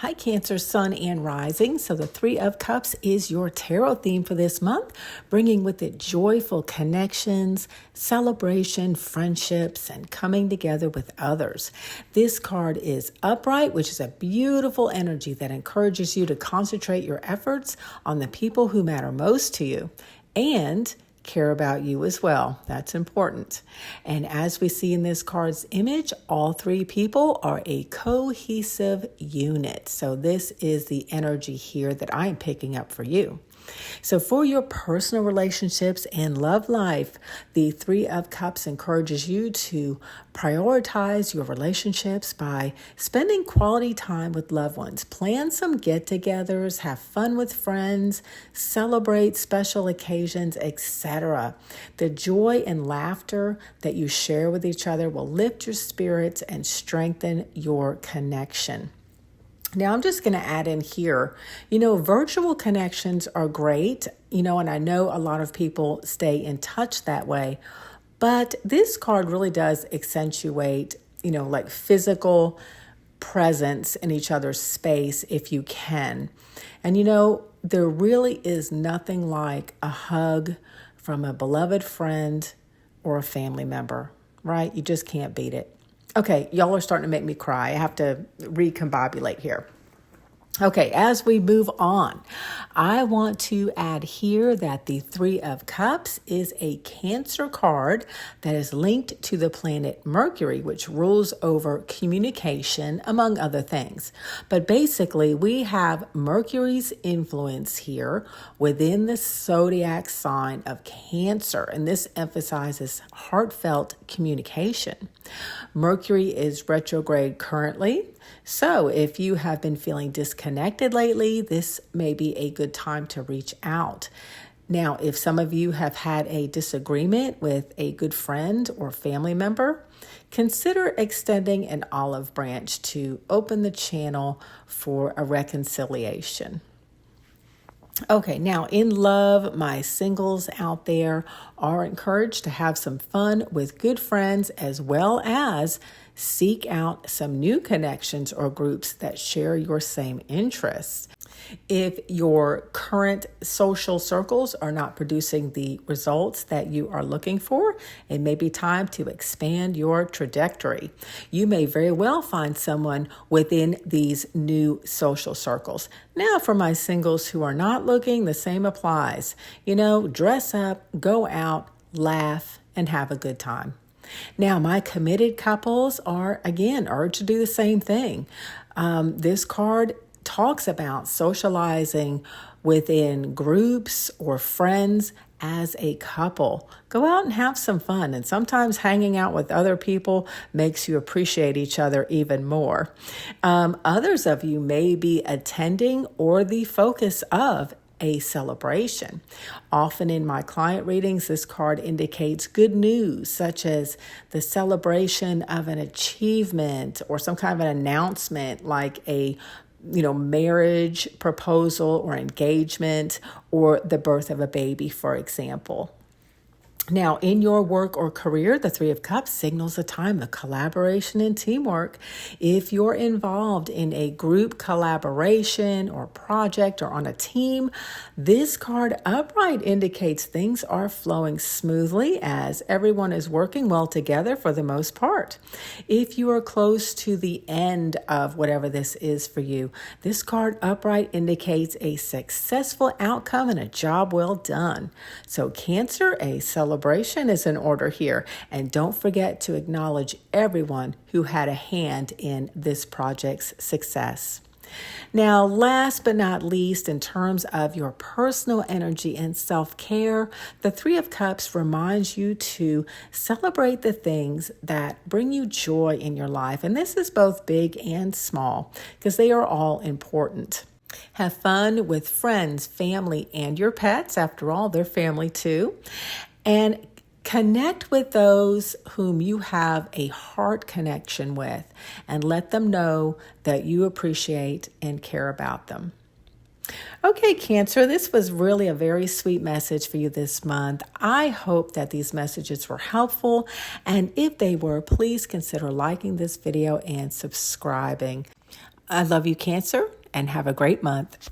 Hi, Cancer, Sun, and Rising. So the Three of Cups is your tarot theme for this month, bringing with it joyful connections, celebration, friendships, and coming together with others. This card is upright, which is a beautiful energy that encourages you to concentrate your efforts on the people who matter most to you and care about you as well. That's important. And as we see in this card's image, all three people are a cohesive unit. So this is the energy here that I'm picking up for you. So for your personal relationships and love life, the Three of Cups encourages you to prioritize your relationships by spending quality time with loved ones. Plan some get-togethers, have fun with friends, celebrate special occasions, etc. The joy and laughter that you share with each other will lift your spirits and strengthen your connection. Now, I'm just going to add in here, virtual connections are great, and I know a lot of people stay in touch that way, but this card really does accentuate, like physical presence in each other's space if you can. And, there really is nothing like a hug from a beloved friend or a family member, right? You just can't beat it. Okay, y'all are starting to make me cry. I have to recombobulate here. Okay, as we move on, I want to add here that the Three of Cups is a Cancer card that is linked to the planet Mercury, which rules over communication, among other things. But basically, we have Mercury's influence here within the zodiac sign of Cancer, and this emphasizes heartfelt communication. Mercury is retrograde currently, so if you have been feeling disconnected lately, this may be a good time to reach out. Now, if some of you have had a disagreement with a good friend or family member, consider extending an olive branch to open the channel for a reconciliation. Okay, now in love, my singles out there are encouraged to have some fun with good friends as well as seek out some new connections or groups that share your same interests. If your current social circles are not producing the results that you are looking for, it may be time to expand your trajectory. You may very well find someone within these new social circles. Now, for my singles who are not looking, the same applies. Dress up, go out, laugh, and have a good time. Now, my committed couples are, again, urged to do the same thing. This card talks about socializing within groups or friends as a couple. Go out and have some fun. And sometimes hanging out with other people makes you appreciate each other even more. Others of you may be attending or the focus of a celebration. Often in my client readings, this card indicates good news, such as the celebration of an achievement or some kind of an announcement like a marriage proposal or engagement or the birth of a baby, for example. Now, in your work or career, the Three of Cups signals a time of collaboration and teamwork. If you're involved in a group collaboration or project or on a team, this card upright indicates things are flowing smoothly as everyone is working well together for the most part. If you are close to the end of whatever this is for you, this card upright indicates a successful outcome and a job well done. So Cancer, a celebration is in order here. And don't forget to acknowledge everyone who had a hand in this project's success. Now, last but not least, in terms of your personal energy and self-care, the Three of Cups reminds you to celebrate the things that bring you joy in your life. And this is both big and small because they are all important. Have fun with friends, family, and your pets. After all, they're family too. And connect with those whom you have a heart connection with and let them know that you appreciate and care about them. Okay, Cancer, this was really a very sweet message for you this month. I hope that these messages were helpful. And if they were, please consider liking this video and subscribing. I love you, Cancer, and have a great month.